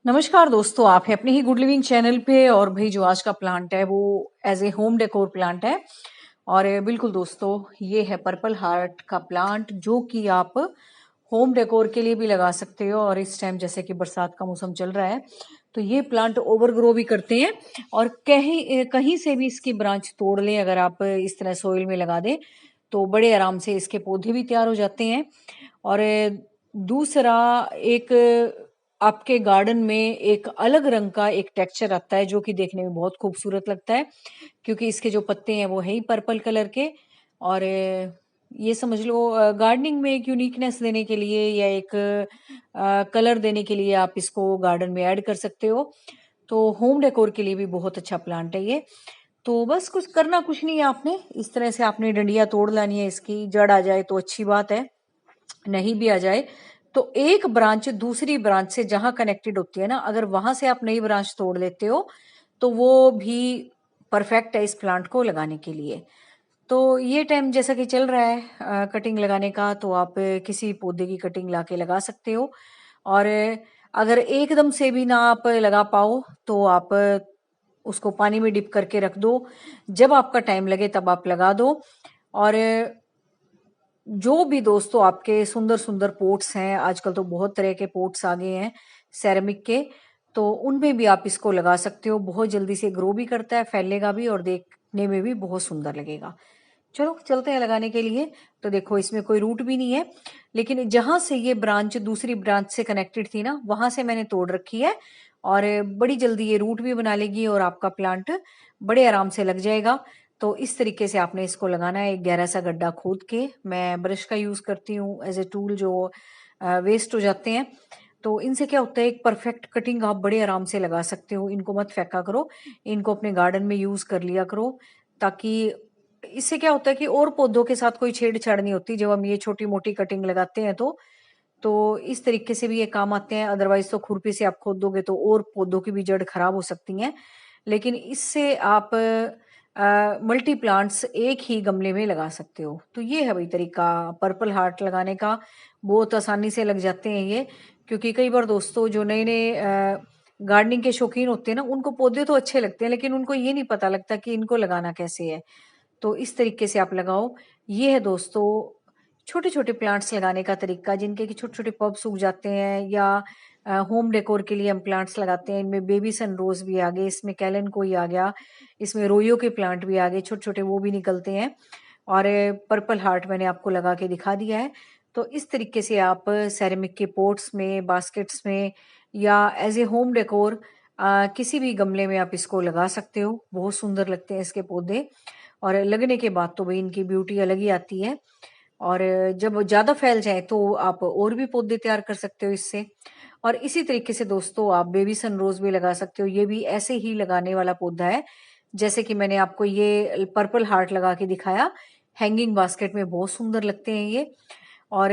नमस्कार दोस्तों, आप हैं अपने ही गुड लिविंग चैनल पे। और भाई जो आज का प्लांट है वो as a home decor plant है। और बिल्कुल दोस्तों, ये है पर्पल हार्ट का प्लांट जो कि आप होम डेकोर के लिए भी लगा सकते हो। और इस टाइम जैसे कि बरसात का मौसम चल रहा है तो ये प्लांट ओवरग्रो भी करते हैं। और कहीं कहीं से भी इसकी ब्रांच तोड़ लें, अगर आप इस तरह सोइल में लगा दें तो बड़े आराम से इसके पौधे भी तैयार हो जाते हैं। और दूसरा, एक आपके गार्डन में एक अलग रंग का एक टेक्सचर आता है जो कि देखने में बहुत खूबसूरत लगता है, क्योंकि इसके जो पत्ते हैं वो है ही पर्पल कलर के। और ये समझ लो गार्डनिंग में एक यूनिकनेस देने के लिए या एक कलर देने के लिए आप इसको गार्डन में ऐड कर सकते हो। तो होम डेकोर के लिए भी बहुत अच्छा प्लांट है ये। तो बस कुछ नहीं है, आपने इस तरह से आपने डंडियां तोड़ लानी है, इसकी जड़ आ जाए तो अच्छी बात है, नहीं भी आ जाए तो एक ब्रांच दूसरी ब्रांच से जहां कनेक्टेड होती है ना, अगर वहां से आप नई ब्रांच तोड़ लेते हो तो वो भी परफेक्ट है इस प्लांट को लगाने के लिए। तो ये टाइम जैसा कि चल रहा है कटिंग लगाने का, तो आप किसी पौधे की कटिंग लाके लगा सकते हो। और अगर एकदम से भी ना आप लगा पाओ तो आप उसको पानी में डिप करके रख दो, जब आपका टाइम लगे तब आप लगा दो। और जो भी दोस्तों आपके सुंदर सुंदर पोट्स हैं, आजकल तो बहुत तरह के पोट्स आ गए हैं सेरेमिक के, तो उनमें भी आप इसको लगा सकते हो। बहुत जल्दी से ग्रो भी करता है, फैलेगा भी और देखने में भी बहुत सुंदर लगेगा। चलो चलते हैं लगाने के लिए। तो देखो, इसमें कोई रूट भी नहीं है, लेकिन जहां से ये ब्रांच दूसरी ब्रांच से कनेक्टेड थी ना, वहां से मैंने तोड़ रखी है। और बड़ी जल्दी ये रूट भी बना लेगी और आपका प्लांट बड़े आराम से लग जाएगा। तो इस तरीके से आपने इसको लगाना है। एक गहरा सा गड्ढा खोद के, मैं ब्रश का यूज करती हूँ एज ए टूल, जो वेस्ट हो जाते हैं। तो इनसे क्या होता है, एक परफेक्ट कटिंग आप बड़े आराम से लगा सकते हो। इनको मत फेंका करो, इनको अपने गार्डन में यूज कर लिया करो, ताकि इससे क्या होता है कि और पौधों के साथ कोई छेड़छाड़ नहीं होती जब हम ये छोटी मोटी कटिंग लगाते हैं। तो इस तरीके से भी ये काम आते हैं। अदरवाइज तो खुरपी से आप खोदोगे तो और पौधों की भी जड़ खराब हो सकती हैं। लेकिन इससे आप मल्टी प्लांट्स एक ही गमले में लगा सकते हो। तो ये है भाई तरीका पर्पल हार्ट लगाने का। बहुत आसानी से लग जाते हैं ये, क्योंकि कई बार दोस्तों जो नए नए गार्डनिंग के शौकीन होते हैं ना, उनको पौधे तो अच्छे लगते हैं लेकिन उनको ये नहीं पता लगता कि इनको लगाना कैसे है। तो इस तरीके से आप लगाओ। ये है दोस्तों छोटे छोटे प्लांट्स लगाने का तरीका, जिनके कि छोटे छोटे पब सूख जाते हैं, या होम डेकोर के लिए हम प्लांट्स लगाते हैं। इनमें बेबी सन रोज भी आ गए, इसमें कैलन कोई आ गया, इसमें रोयो के प्लांट भी आ गए, छोटे छोटे वो भी निकलते हैं। और पर्पल हार्ट मैंने आपको लगा के दिखा दिया है। तो इस तरीके से आप सेरेमिक के पोट्स में, बास्केट्स में, या एज ए होम डेकोर किसी भी गमले में आप इसको लगा सकते हो। बहुत सुंदर लगते हैं इसके पौधे। और लगने के बाद तो भाई इनकी ब्यूटी अलग ही आती है। और जब ज्यादा फैल जाए तो आप और भी पौधे तैयार कर सकते हो इससे। और इसी तरीके से दोस्तों आप बेबी सन रोज भी लगा सकते हो। ये भी ऐसे ही लगाने वाला पौधा है जैसे कि मैंने आपको ये पर्पल हार्ट लगा के दिखाया। हैंगिंग बास्केट में बहुत सुंदर लगते हैं ये। और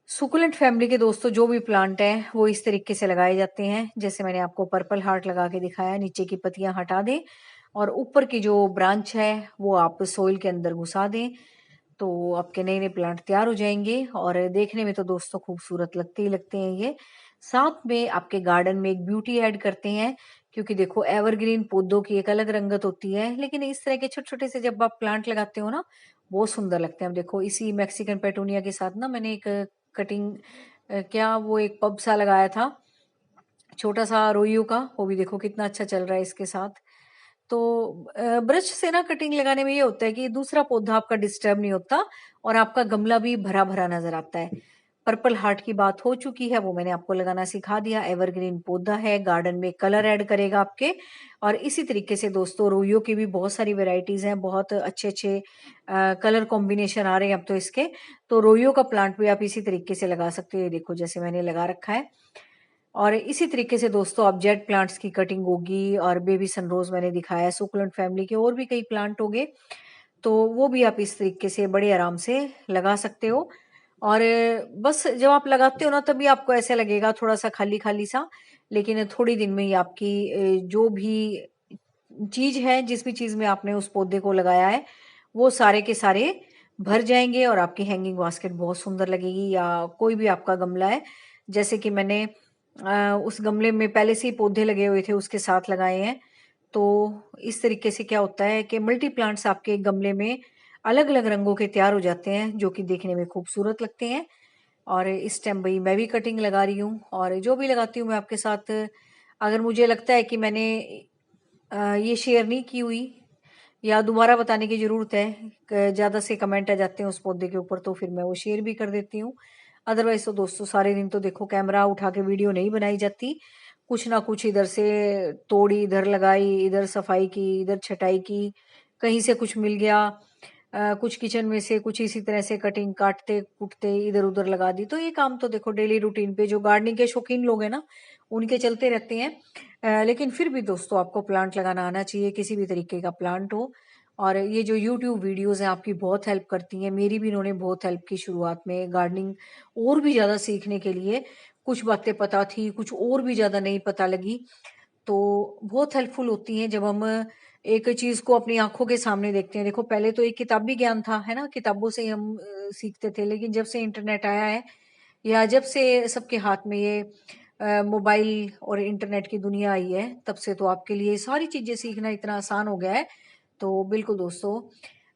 सुकुलेंट फैमिली के दोस्तों जो भी प्लांट है वो इस तरीके से लगाए जाते हैं, जैसे मैंने आपको पर्पल हार्ट लगा के दिखाया। नीचे की पत्तियां हटा दें और ऊपर की जो ब्रांच है वो आप सोइल के अंदर घुसा दें, तो आपके नए नए प्लांट तैयार हो जाएंगे। और देखने में तो दोस्तों खूबसूरत लगते ही लगते हैं ये। साथ में आपके गार्डन में एक ब्यूटी ऐड करते हैं, क्योंकि देखो एवरग्रीन पौधों की एक अलग रंगत होती है, लेकिन इस तरह के छोटे छोटे से जब आप प्लांट लगाते हो ना, बहुत सुंदर लगते हैं। अब देखो इसी मैक्सिकन पेटूनिया के साथ ना मैंने एक कटिंग क्या वो एक पब सा लगाया था, छोटा सा रोइयो का, वो भी देखो कितना अच्छा चल रहा है इसके साथ। तो ब्रश से ना कटिंग लगाने में ये होता है कि दूसरा पौधा आपका डिस्टर्ब नहीं होता और आपका गमला भी भरा भरा नजर आता है। पर्पल हार्ट की बात हो चुकी है, वो मैंने आपको लगाना सिखा दिया। एवरग्रीन पौधा है, गार्डन में कलर ऐड करेगा आपके। और इसी तरीके से दोस्तों रोइयो की भी बहुत सारी वेराइटीज हैं, बहुत अच्छे अच्छे कलर कॉम्बिनेशन आ रहे हैं अब तो इसके। तो रोइयो का प्लांट भी आप इसी तरीके से लगा सकते हो। ये देखो जैसे मैंने लगा रखा है। और इसी तरीके से दोस्तों अब जेट प्लांट्स की कटिंग होगी। और बेबी सनरोज मैंने दिखाया है, सुकुलेंट फैमिली के और भी कई प्लांट होंगे, तो वो भी आप इस तरीके से बड़े आराम से लगा सकते हो। और बस जब आप लगाते हो ना, तभी आपको ऐसा लगेगा थोड़ा सा खाली खाली सा, लेकिन थोड़ी दिन में ही आपकी जो भी चीज है, जिस भी चीज में आपने उस पौधे को लगाया है, वो सारे के सारे भर जाएंगे और आपकी हैंगिंग बास्केट बहुत सुंदर लगेगी। या कोई भी आपका गमला है, जैसे कि मैंने उस गमले में पहले से ही पौधे लगे हुए थे उसके साथ लगाए हैं। तो इस तरीके से क्या होता है कि मल्टी प्लांट्स आपके गमले में अलग अलग रंगों के तैयार हो जाते हैं जो कि देखने में खूबसूरत लगते हैं। और इस टाइम भाई मैं भी कटिंग लगा रही हूँ और जो भी लगाती हूँ मैं आपके साथ, अगर मुझे लगता है कि मैंने ये शेयर नहीं की हुई या दोबारा बताने की ज़रूरत है, ज़्यादा से कमेंट आ जाते हैं उस पौधे के ऊपर, तो फिर मैं वो शेयर भी कर देती हूँ। अदरवाइज तो दोस्तों सारे दिन तो देखो कैमरा उठा के वीडियो नहीं बनाई जाती, कुछ ना कुछ इधर से तोड़ी, इधर लगाई, इधर सफाई की, इधर छटाई की, कहीं से कुछ मिल गया, कुछ किचन में से कुछ इसी तरह से कटिंग काटते कुटते इधर उधर लगा दी। तो ये काम तो देखो डेली रूटीन पे जो गार्डनिंग के शौकीन लोग हैं ना उनके चलते रहते हैं। लेकिन फिर भी दोस्तों आपको प्लांट लगाना आना चाहिए, किसी भी तरीके का प्लांट हो। और ये जो यूट्यूब वीडियोस हैं आपकी बहुत हेल्प करती हैं, मेरी भी इन्होंने बहुत हेल्प की शुरुआत में गार्डनिंग और भी ज़्यादा सीखने के लिए। कुछ बातें पता थी, कुछ और भी ज़्यादा नहीं पता लगी। तो बहुत हेल्पफुल होती हैं जब हम एक चीज़ को अपनी आंखों के सामने देखते हैं। देखो पहले तो एक किताबी ज्ञान था, है ना, किताबों से ही हम सीखते थे। लेकिन जब से इंटरनेट आया है या जब से सबके हाथ में ये मोबाइल और इंटरनेट की दुनिया आई है, तब से तो आपके लिए सारी चीज़ें सीखना इतना आसान हो गया है। तो बिल्कुल दोस्तों,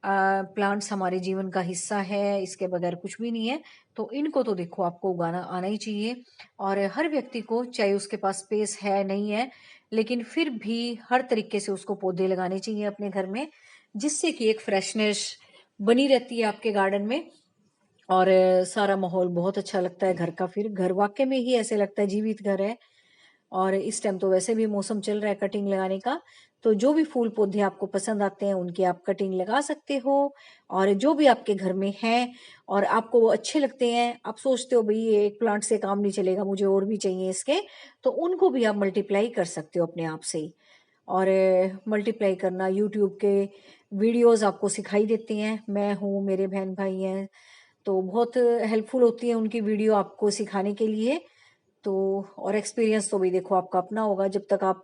प्लांट्स हमारे जीवन का हिस्सा है, इसके बगैर कुछ भी नहीं है। तो इनको तो देखो आपको उगाना आना ही चाहिए। और हर व्यक्ति को, चाहे उसके पास स्पेस है नहीं है, लेकिन फिर भी हर तरीके से उसको पौधे लगाने चाहिए अपने घर में, जिससे कि एक फ्रेशनेस बनी रहती है आपके गार्डन में। और सारा माहौल बहुत अच्छा लगता है घर का, फिर घर वाकई में ही ऐसे लगता है जीवित घर है। और इस टाइम तो वैसे भी मौसम चल रहा है कटिंग लगाने का, तो जो भी फूल पौधे आपको पसंद आते हैं उनकी आप कटिंग लगा सकते हो। और जो भी आपके घर में है और आपको वो अच्छे लगते हैं, आप सोचते हो भाई ये एक प्लांट से काम नहीं चलेगा, मुझे और भी चाहिए इसके, तो उनको भी आप मल्टीप्लाई कर सकते हो अपने आप से ही। और मल्टीप्लाई करना यूट्यूब के वीडियोस आपको सिखाई देती हैं, मैं हूँ, मेरे बहन भाई हैं, तो बहुत हेल्पफुल होती है उनकी वीडियो आपको सिखाने के लिए। तो और एक्सपीरियंस तो भी देखो आपका अपना होगा, जब तक आप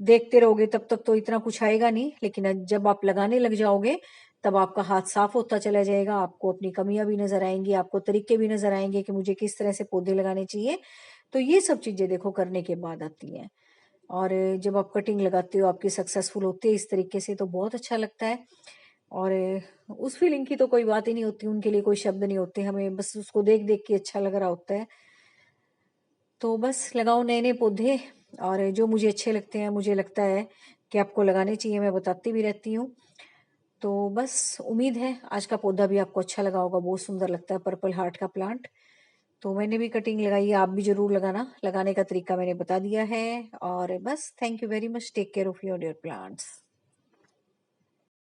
देखते रहोगे तब तक तो इतना कुछ आएगा नहीं, लेकिन जब आप लगाने लग जाओगे तब आपका हाथ साफ होता चला जाएगा, आपको अपनी कमियां भी नजर आएंगी, आपको तरीके भी नजर आएंगे कि मुझे किस तरह से पौधे लगाने चाहिए। तो ये सब चीजें देखो करने के बाद आती हैं। और जब आप कटिंग लगाते हो, आपकी सक्सेसफुल होती है इस तरीके से, तो बहुत अच्छा लगता है। और उस फीलिंग की तो कोई बात ही नहीं होती, उनके लिए कोई शब्द नहीं होते, हमें बस उसको देख देख के अच्छा लग रहा होता है। तो बस लगाओ नए नए पौधे, और जो मुझे अच्छे लगते हैं, मुझे लगता है कि आपको लगाने चाहिए, मैं बताती भी रहती हूँ। तो बस उम्मीद है आज का पौधा भी आपको अच्छा लगा होगा, बहुत सुंदर लगता है पर्पल हार्ट का प्लांट। तो मैंने भी कटिंग लगाई है, आप भी जरूर लगाना, लगाने का तरीका मैंने बता दिया है। और बस thank you very much, take care of your dear plants.